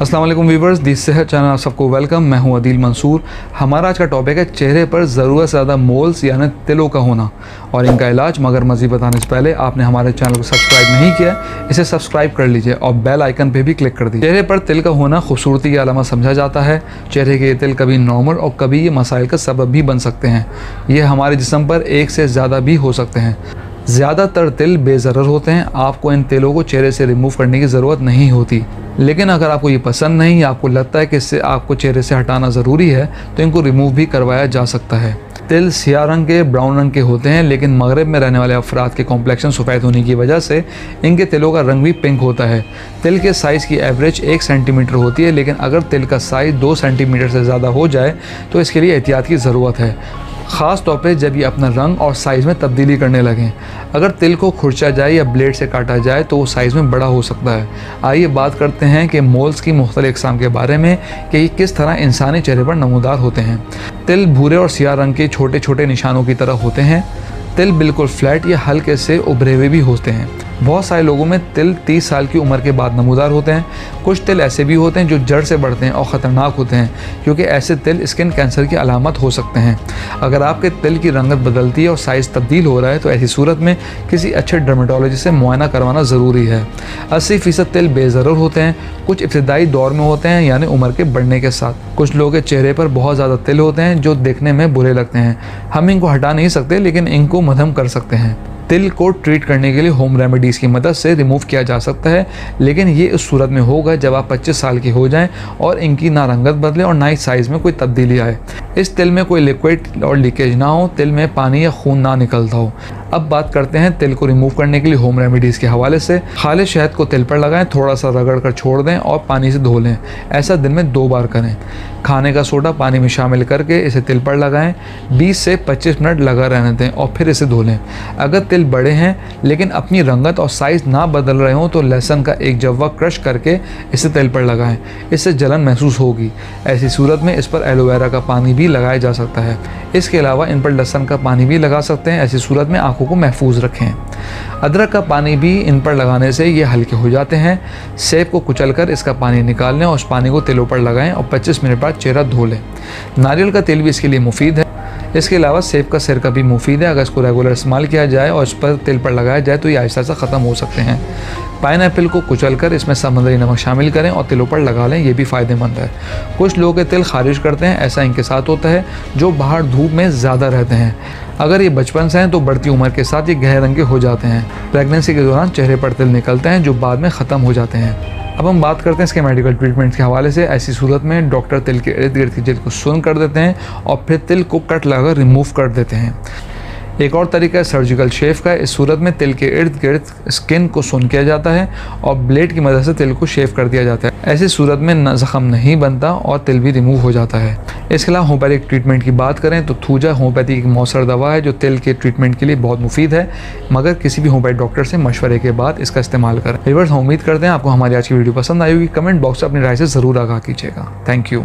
अस्सलाम वालेकुम viewers, this सेहत चैनल आप सबको वेलकम। मैं हूं अदील मंसूर। हमारा आज का टॉपिक है चेहरे पर ज़रूरत से ज़्यादा मोल्स यानी तिलों का होना और इनका इलाज। मगर मज़ीद बताने से पहले आपने हमारे चैनल को सब्सक्राइब नहीं किया, इसे सब्सक्राइब कर लीजिए और बेल आइकन पे भी क्लिक कर दीजिए। चेहरे पर तिल का होना खूबसूरती की अलामत समझा जाता है। चेहरे के ये तिल कभी नॉर्मल और कभी ये मसाइल का सबब भी बन सकते हैं। ये हमारे जिस्म पर एक से ज़्यादा भी हो सकते हैं। ज़्यादातर तिल बेज़रर होते हैं। आपको इन तिलों को चेहरे से रिमूव करने की ज़रूरत नहीं होती, लेकिन अगर आपको ये पसंद नहीं या आपको लगता है कि इससे आपको चेहरे से हटाना ज़रूरी है तो इनको रिमूव भी करवाया जा सकता है। तिल सियाह रंग के, ब्राउन रंग के होते हैं, लेकिन मगरब में रहने वाले अफराद के कॉम्प्लेक्शन सफ़ेद होने की वजह से इनके तिलों का रंग भी पिंक होता है। तिल के साइज़ की एवरेज 1 सेंटीमीटर होती है, लेकिन अगर तिल का साइज़ 2 सेंटीमीटर से ज़्यादा हो जाए तो इसके लिए एहतियात की ज़रूरत है, ख़ास तौर पे जब ये अपना रंग और साइज़ में तब्दीली करने लगें। अगर तिल को खुरचा जाए या ब्लेड से काटा जाए तो वो साइज़ में बड़ा हो सकता है। आइए बात करते हैं कि मोल्स की मुख्तलिफ अक़साम के बारे में कि ये किस तरह इंसानी चेहरे पर नमूदार होते हैं। तिल भूरे और सियाह रंग के छोटे छोटे निशानों की तरह होते हैं। तिल बिल्कुल फ्लैट या हल्के से उभरे हुए भी होते हैं। बहुत सारे लोगों में तिल 30 साल की उम्र के बाद नमूदार होते हैं। कुछ तिल ऐसे भी होते हैं जो जड़ से बढ़ते हैं और ख़तरनाक होते हैं, क्योंकि ऐसे तिल स्किन कैंसर की अलामत हो सकते हैं। अगर आपके तिल की रंगत बदलती है और साइज़ तब्दील हो रहा है तो ऐसी सूरत में किसी अच्छे डर्मेटोलॉजिस्ट से मुआयना करवाना ज़रूरी है। 80% तिल बेज़रर होते हैं। कुछ इब्तदाई दौर में होते हैं, यानी उम्र के बढ़ने के साथ। कुछ लोगों के चेहरे पर बहुत ज़्यादा तिल होते हैं जो देखने में बुरे लगते हैं। हम इनको हटा नहीं सकते, लेकिन इनको मध्यम कर सकते हैं। तिल को ट्रीट करने के लिए होम रेमेडीज़ की मदद से रिमूव किया जा सकता है, लेकिन ये उस सूरत में होगा जब आप 25 साल के हो जाएं और इनकी ना रंगत बदले और ना ही साइज़ में कोई तब्दीली आए। इस तिल में कोई लिक्विड और लीकेज ना हो, तिल में पानी या खून ना निकलता हो। अब बात करते हैं तिल को रिमूव करने के लिए होम रेमेडीज़ के हवाले से। खालिस शहद को तिल पर लगाएं, थोड़ा सा रगड़ कर छोड़ दें और पानी से धो लें। ऐसा दिन में 2 बार करें। खाने का सोडा पानी में शामिल करके इसे तिल पर लगाएं। 20 से 25 मिनट लगा रहने दें और फिर इसे धो लें। अगर तिल बड़े हैं लेकिन अपनी रंगत और साइज़ ना बदल रहे हों तो लहसुन का एक जव्वा क्रश करके इसे तिल पर लगाएं। इससे जलन महसूस होगी। ऐसी सूरत में इस पर एलोवेरा का पानी भी लगाया जा सकता है। इसके अलावा इन पर लहसुन का पानी भी लगा सकते हैं। ऐसी सूरत में आँखों को महफूज रखें। अदरक का पानी भी इन पर लगाने से ये हल्के हो जाते हैं। सेब को कुचलकर इसका पानी निकाल लें और उस पानी को तिलों पर लगाएं और 25 मिनट बाद चेहरा धो लें। नारियल का तेल भी इसके लिए मुफीद है। इसके अलावा सेब का सिरका भी मुफीद है। अगर इसको रेगुलर इस्तेमाल किया जाए और इस पर तिल पर लगाया जाए तो ये आहिस्ता आहिस्ता ख़त्म हो सकते हैं। पाइनएप्पल को कुचलकर इसमें समुद्री नमक शामिल करें और तिलों पर लगा लें, ये भी फ़ायदेमंद है। कुछ लोग के तिल खारिज करते हैं, ऐसा इनके साथ होता है जो बाहर धूप में ज़्यादा रहते हैं। अगर ये बचपन से हैं तो बढ़ती उम्र के साथ ये गहरे रंग के हो जाते हैं। प्रेगनेंसी के दौरान चेहरे पर तिल निकलते हैं जो बाद में ख़त्म हो जाते हैं। अब हम बात करते हैं इसके मेडिकल ट्रीटमेंट के हवाले से। ऐसी सूरत में डॉक्टर तिल के इर्द गिर्द की जिल्द को सुन कर देते हैं और फिर तिल को कट लगाकर रिमूव कर देते हैं। एक और तरीका है सर्जिकल शेव का। इस सूरत में तिल के इर्द गिर्द स्किन को सुन किया जाता है और ब्लेड की मदद से तिल को शेव कर दिया जाता है। ऐसी सूरत में ज़ख़म नहीं बनता और तिल भी रिमूव हो जाता है। इसके अलावा होम्योपैथिक ट्रीटमेंट की बात करें तो थूजा होम्योपैथी की मौसर दवा है जो तिल के ट्रीटमेंट के लिए बहुत मुफीद है, मगर किसी भी होम्योपैथिक डॉक्टर से मशवरे के बाद इसका इस्तेमाल करें। व्यूअर्स, हम उम्मीद करते हैं आपको हमारी आज की वीडियो पसंद आई होगी। कमेंट बॉक्स में अपनी राय से ज़रूर आगाह कीजिएगा। Thank you.